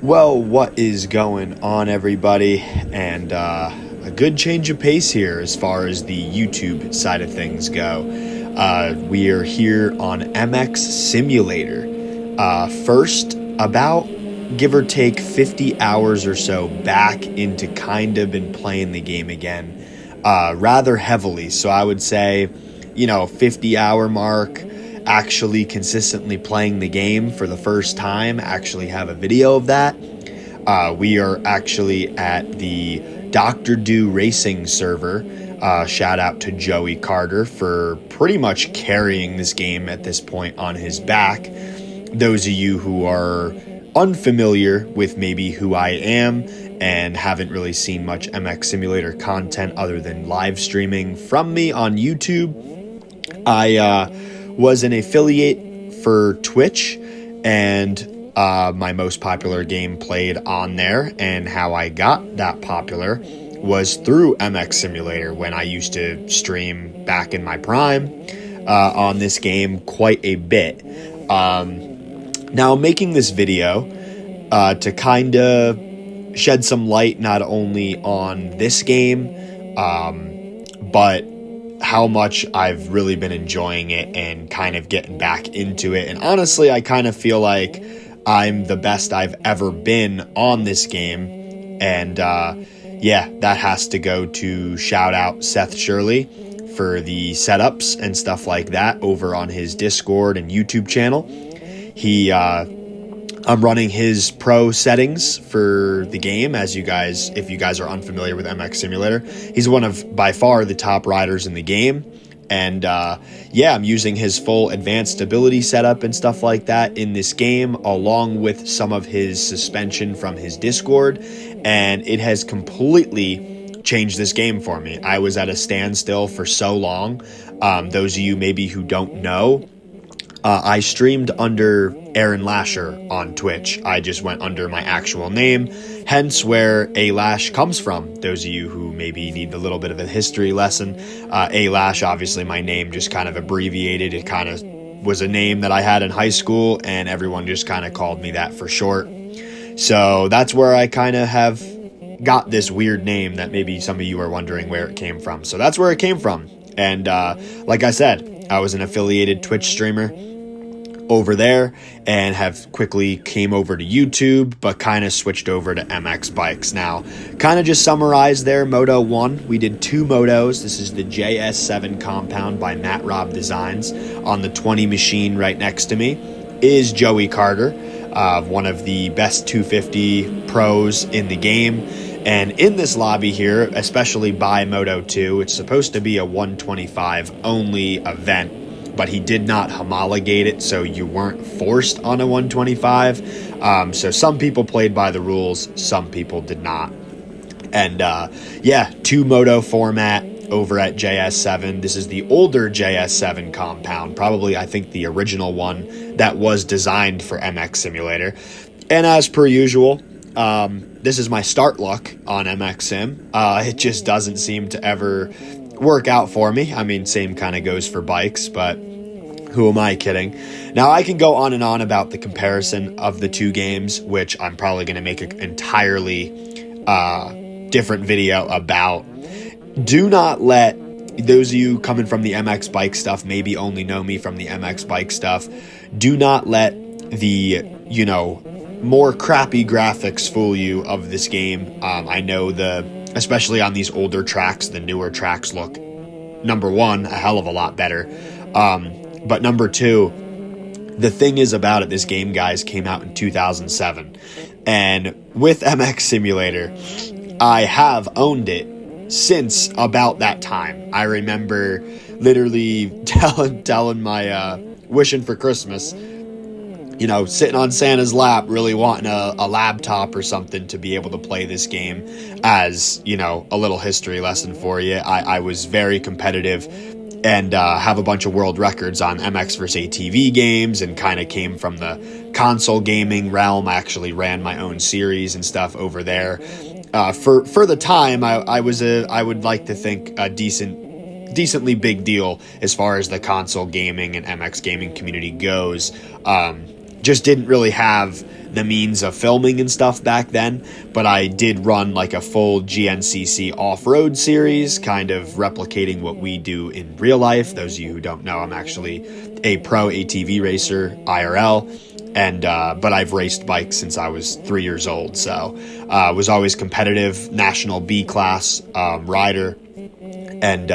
Well, what is going on, everybody? And a good change of pace here as far as the YouTube side of things go. We are here on MX Simulator. First, about give or take 50 hours or so back into kind of been playing the game again rather heavily. So I would say, 50-hour mark, actually consistently playing the game for the first time, actually have a video of that. We are actually at the Dr. Do Racing server. Shout out to Joey Carter for pretty much carrying this game at this point on his back. Those of you who are unfamiliar with maybe who I am and haven't really seen much MX Simulator content other than live streaming from me on YouTube, I was an affiliate for Twitch, and my most popular game played on there, and how I got that popular was through MX Simulator when I used to stream back in my prime on this game quite a bit. Now I'm making this video to kind of shed some light not only on this game, but how much I've really been enjoying it and kind of getting back into it. And honestly, I kind of feel like I'm the best I've ever been on this game. And that has to go to shout out Seth Shirley for the setups and stuff like that over on his Discord and YouTube channel. I'm running his pro settings for the game, if you guys are unfamiliar with MX Simulator. He's one of, by far, the top riders in the game. And I'm using his full advanced stability setup and stuff like that in this game, along with some of his suspension from his Discord. And it has completely changed this game for me. I was at a standstill for so long. Those of you maybe who don't know, I streamed under Aaron Lasher on Twitch. I just went under my actual name, hence where A-Lash comes from. Those of you who maybe need a little bit of a history lesson, A-Lash, obviously my name just kind of abbreviated. It kind of was a name that I had in high school, and everyone just kind of called me that for short. So that's where I kind of have got this weird name that maybe some of you are wondering where it came from. So that's where it came from. And like I said, I was an affiliated Twitch streamer over there and have quickly came over to YouTube, but kind of switched over to Mxbikes. Now, kind of just summarize there, Moto 1, we did 2 motos. This is the JS7 compound by Matt Robb Designs. On the 20 machine right next to me is Joey Carter, one of the best 250 pros in the game. And in this lobby here, especially by Moto 2, it's supposed to be a 125 only event, but he did not homologate it, so you weren't forced on a 125. So some people played by the rules, some people did not. And 2 moto format over at JS7. This is the older JS7 compound, probably I think the original one that was designed for MX Simulator. And as per usual, this is my start luck on MX Sim. It just doesn't seem to ever work out for me. I mean, same kind of goes for bikes, but who am I kidding? Now, I can go on and on about the comparison of the two games, which I'm probably going to make an entirely different video about. Do not let those of you coming from the MX bike stuff, maybe only know me from the MX bike stuff, do not let the, more crappy graphics fool you of this game. I know especially on these older tracks, the newer tracks look, number one, a hell of a lot better. But number two, the thing is about it, this game, guys, came out in 2007. And with MX Simulator, I have owned it since about that time. I remember literally telling my wishing for Christmas, sitting on Santa's lap, really wanting a laptop or something to be able to play this game. As, a little history lesson for you, I was very competitive and have a bunch of world records on MX vs. ATV games, and kind of came from the console gaming realm. I actually ran my own series and stuff over there. For the time, I would like to think a decently big deal as far as the console gaming and MX gaming community goes. just didn't really have the means of filming and stuff back then, but I did run like a full GNCC off-road series, kind of replicating what we do in real life. Those of you who don't know, I'm actually a pro ATV racer, IRL, and but I've raced bikes since I was 3 years old, so was always competitive, national B class rider, and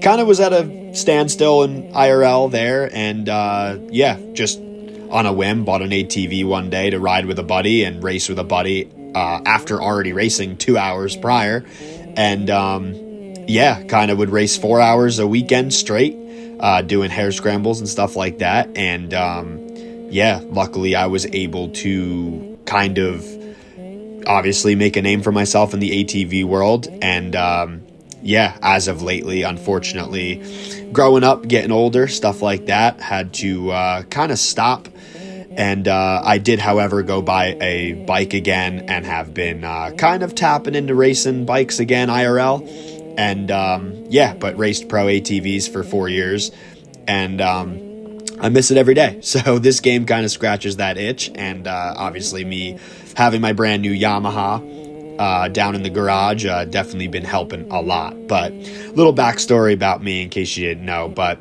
kind of was at a standstill in IRL there, and just on a whim, bought an ATV one day to ride with a buddy and race with a buddy after already racing 2 hours prior. And kind of would race 4 hours a weekend straight, doing hare scrambles and stuff like that. And luckily I was able to kind of obviously make a name for myself in the ATV world. And as of lately, unfortunately, growing up, getting older, stuff like that, had to kind of stop. And I did, however, go buy a bike again and have been kind of tapping into racing bikes again, IRL. And but raced pro ATVs for 4 years. And I miss it every day. So this game kind of scratches that itch. And obviously me having my brand new Yamaha down in the garage definitely been helping a lot. But little backstory about me in case you didn't know. But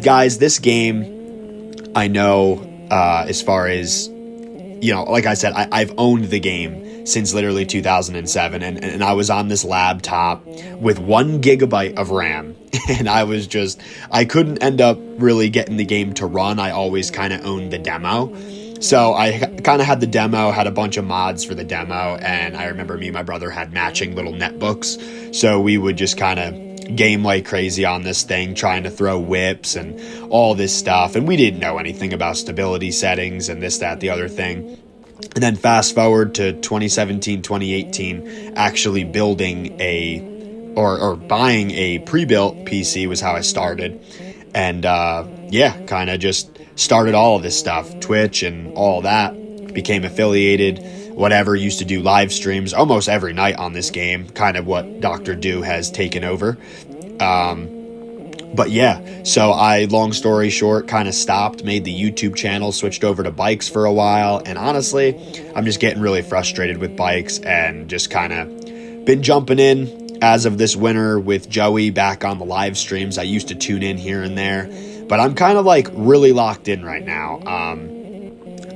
guys, this game, I know as far as, like I said, I've owned the game since literally 2007, and I was on this laptop with 1 gigabyte of RAM, and I couldn't end up really getting the game to run. I always kind of owned the demo. So I kind of had the demo, had a bunch of mods for the demo, and I remember me and my brother had matching little netbooks, so we would just kind of game like crazy on this thing, trying to throw whips and all this stuff, and we didn't know anything about stability settings and this, that, the other thing. And then fast forward to 2017, 2018, actually building or buying a pre-built PC was how I started. And kind of just started all of this stuff, Twitch and all that, became affiliated, whatever, used to do live streams almost every night on this game, kind of what Dr. Do has taken over. So I, long story short, kind of stopped, made the YouTube channel, switched over to bikes for a while, and honestly, I'm just getting really frustrated with bikes and just kind of been jumping in as of this winter with Joey back on the live streams. I used to tune in here and there, but I'm kind of like really locked in right now.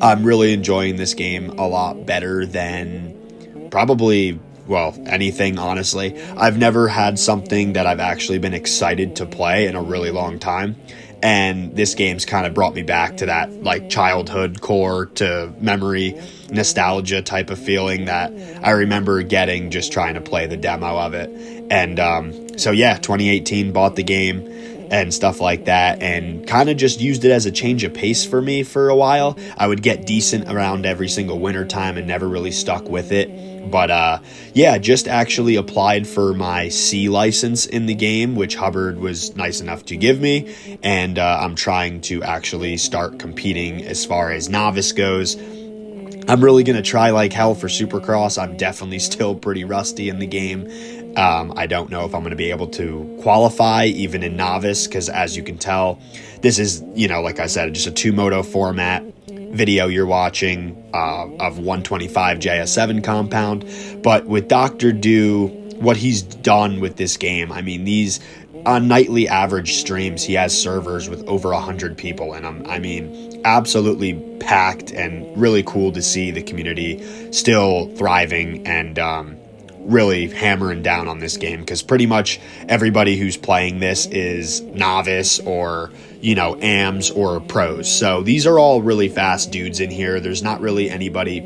I'm really enjoying this game a lot better than probably, anything, honestly. I've never had something that I've actually been excited to play in a really long time. And this game's kind of brought me back to that like childhood core to memory, nostalgia type of feeling that I remember getting just trying to play the demo of it. And 2018 bought the game and stuff like that, and kind of just used it as a change of pace for me for a while. I would get decent around every single winter time and never really stuck with it. But just actually applied for my C license in the game, which Hubbard was nice enough to give me. And I'm trying to actually start competing as far as novice goes. I'm really going to try like hell for Supercross. I'm definitely still pretty rusty in the game. I don't know if I'm going to be able to qualify even in novice, because as you can tell, this is, like I said, just a 2-moto format video you're watching of 125 JS7 compound. But with Dr. Do, what he's done with this game, I mean, these on nightly average streams, he has servers with over 100 people in them. I mean, absolutely packed, and really cool to see the community still thriving and really hammering down on this game, because pretty much everybody who's playing this is novice or AMs or pros. So these are all really fast dudes in here. There's not really anybody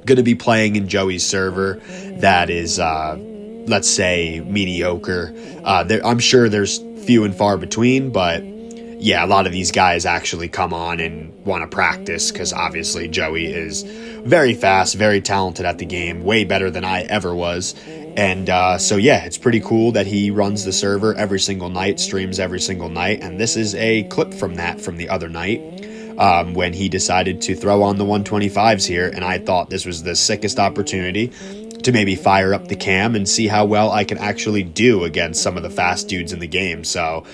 going to be playing in Joey's server that is let's say mediocre. I'm sure there's few and far between, but a lot of these guys actually come on and want to practice, because obviously Joey is very fast, very talented at the game, way better than I ever was. And it's pretty cool that he runs the server every single night, streams every single night. And this is a clip from the other night when he decided to throw on the 125s here. And I thought this was the sickest opportunity to maybe fire up the cam and see how well I can actually do against some of the fast dudes in the game. So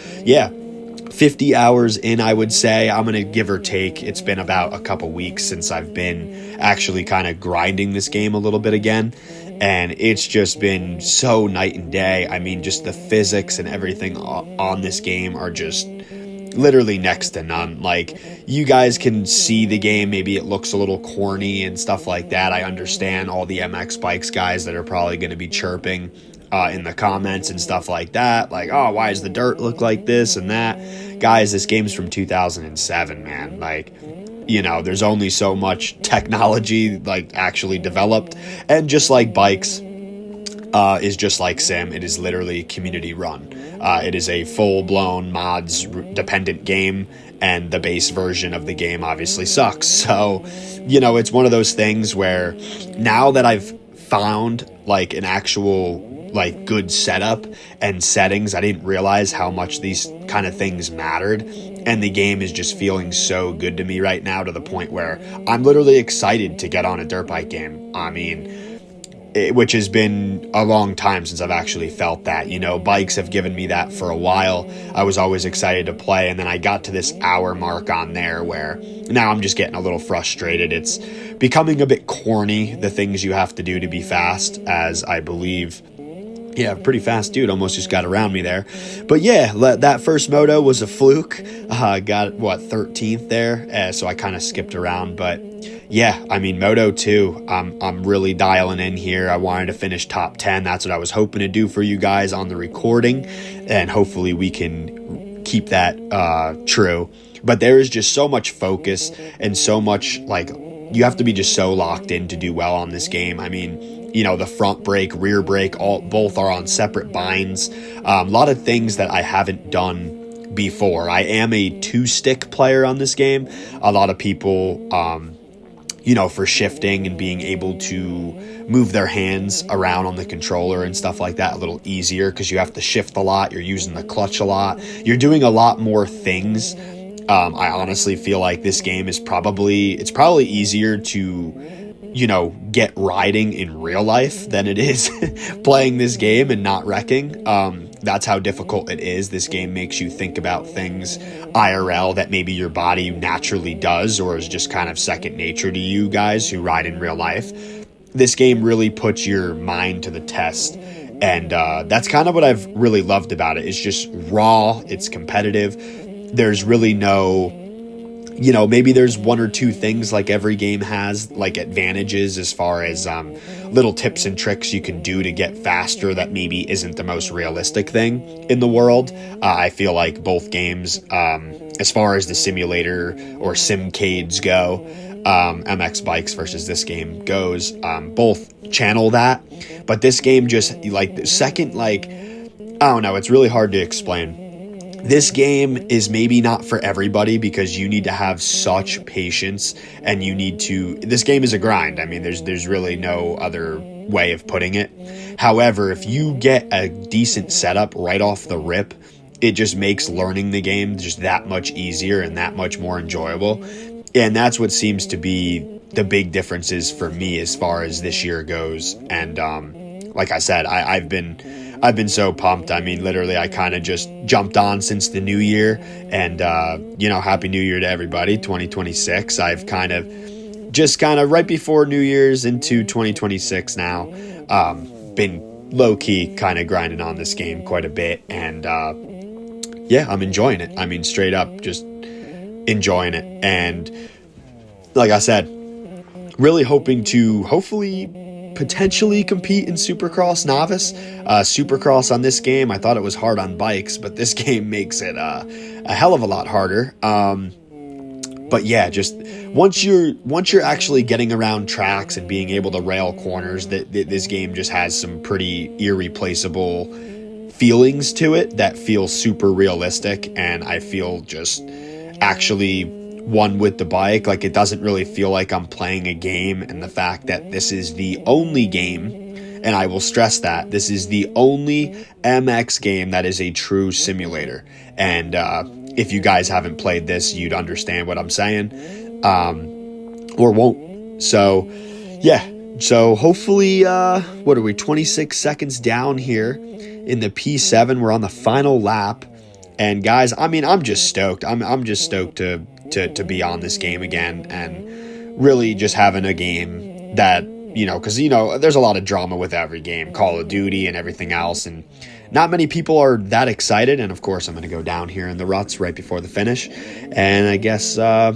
50 hours in, I would say. I'm going to give or take. It's been about a couple weeks since I've been actually kind of grinding this game a little bit again. And it's just been so night and day. I mean, just the physics and everything on this game are just literally next to none. Like, you guys can see the game, maybe it looks a little corny and stuff like that. I understand all the Mxbikes guys that are probably going to be chirping in the comments and stuff like that, like, oh, why does the dirt look like this and that? Guys, this game's from 2007, man. Like, you know, there's only so much technology like actually developed, and just like bikes, is just like Sim. It is literally community run. It is a full-blown mods dependent game, and the base version of the game obviously sucks. So, you know, it's one of those things where now that I've found like an actual like good setup and settings, I didn't realize how much these kind of things mattered, and the game is just feeling so good to me right now, to the point where I'm literally excited to get on a dirt bike game. I mean, which has been a long time since I've actually felt that. You know, bikes have given me that for a while. I was always excited to play, and then I got to this hour mark on there where now I'm just getting a little frustrated. It's becoming a bit corny, the things you have to do to be fast, as I believe. Yeah, pretty fast dude, almost just got around me there. But yeah, that first moto was a fluke. Got, 13th there, so I kind of skipped around. But yeah, I mean, Moto 2, I'm really dialing in here. I wanted to finish top 10. That's what I was hoping to do for you guys on the recording, and hopefully we can keep that true. But there is just so much focus and so much, like, you have to be just so locked in to do well on this game. I mean, you know, the front brake, rear brake, both are on separate binds. A lot of things that I haven't done before. I am a 2-stick player on this game. A lot of people, you know, for shifting and being able to move their hands around on the controller and stuff like that a little easier, because you have to shift a lot. You're using the clutch a lot. You're doing a lot more things. I honestly feel like this game is probably easier to, you know, get riding in real life than it is playing this game and not wrecking. That's how difficult it is. This game makes you think about things IRL that maybe your body naturally does, or is just kind of second nature to you guys who ride in real life. This game really puts your mind to the test. And that's kind of what I've really loved about it. It's just raw. It's competitive. There's really no, you know, maybe there's one or two things like every game has, like advantages as far as little tips and tricks you can do to get faster that maybe isn't the most realistic thing in the world. I feel like both games, as far as the simulator or simcades go, Mxbikes versus this game goes, both channel that. But this game just, like, the second, like, I don't know, it's really hard to explain. This game is maybe not for everybody, because you need to have such patience, and this game is a grind. I mean, there's really no other way of putting it. However, if you get a decent setup right off the rip, it just makes learning the game just that much easier and that much more enjoyable. And that's what seems to be the big differences for me as far as this year goes. And like I said, I've been so pumped. I mean, literally, I kind of just jumped on since the new year, and, you know, happy new year to everybody, 2026. I've kind of right before New Year's into 2026 now, been low key kind of grinding on this game quite a bit. And, yeah, I'm enjoying it. I mean, straight up just enjoying it. And like I said, really hoping to potentially compete in Supercross Novice. Supercross on this game, I thought it was hard on bikes, but this game makes it a hell of a lot harder. But yeah, just once you're actually getting around tracks and being able to rail corners, that this game just has some pretty irreplaceable feelings to it that feel super realistic, and I feel just actually one with the bike. Like, it doesn't really feel like I'm playing a game, and the fact that this is the only game, and I will stress that this is the only MX game that is a true simulator. And if you guys haven't played this, you'd understand what I'm saying, or won't. So yeah, so hopefully, what are we, 26 seconds down here in the P7. We're on the final lap. And guys, I mean, I'm just stoked. I'm just stoked to be on this game again, and really just having a game that, you know, because, you know, there's a lot of drama with every game, Call of Duty and everything else, and not many people are that excited. And of course, I'm going to go down here in the ruts right before the finish, and I guess a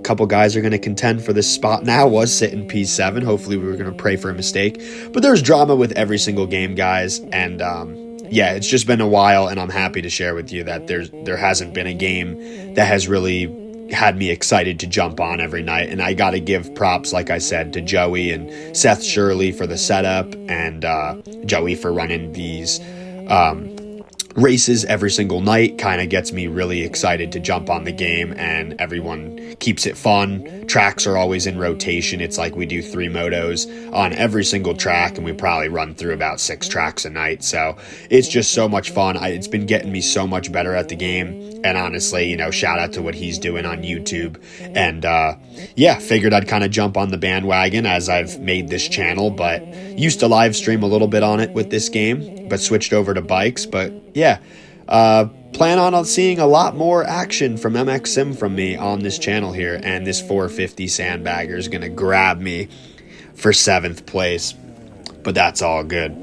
couple guys are going to contend for this spot now. Was sitting P7. Hopefully we were going to pray for a mistake, but there's drama with every single game, guys, and yeah, it's just been a while, and I'm happy to share with you that there hasn't been a game that has really had me excited to jump on every night. And I got to give props, like I said, to Joey and Seth Shirley for the setup, and Joey for running these races every single night. Kind of gets me really excited to jump on the game, and everyone keeps it fun. Tracks are always in rotation. It's like we do 3 motos on every single track, and we probably run through about 6 tracks a night. So it's just so much fun. It's been getting me so much better at the game. And honestly, you know, shout out to what he's doing on YouTube. And yeah, figured I'd kind of jump on the bandwagon as I've made this channel, but used to live stream a little bit on it with this game, but switched over to bikes. But yeah, plan on seeing a lot more action from MX Sim from me on this channel here. And this 450 Sandbagger is going to grab me for 7th place, but that's all good.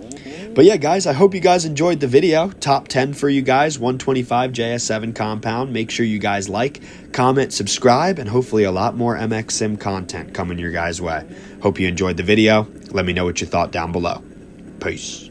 But yeah, guys, I hope you guys enjoyed the video. Top 10 for you guys, 125 JS7 compound. Make sure you guys like, comment, subscribe, and hopefully a lot more MX Sim content coming your guys' way. Hope you enjoyed the video. Let me know what you thought down below. Peace.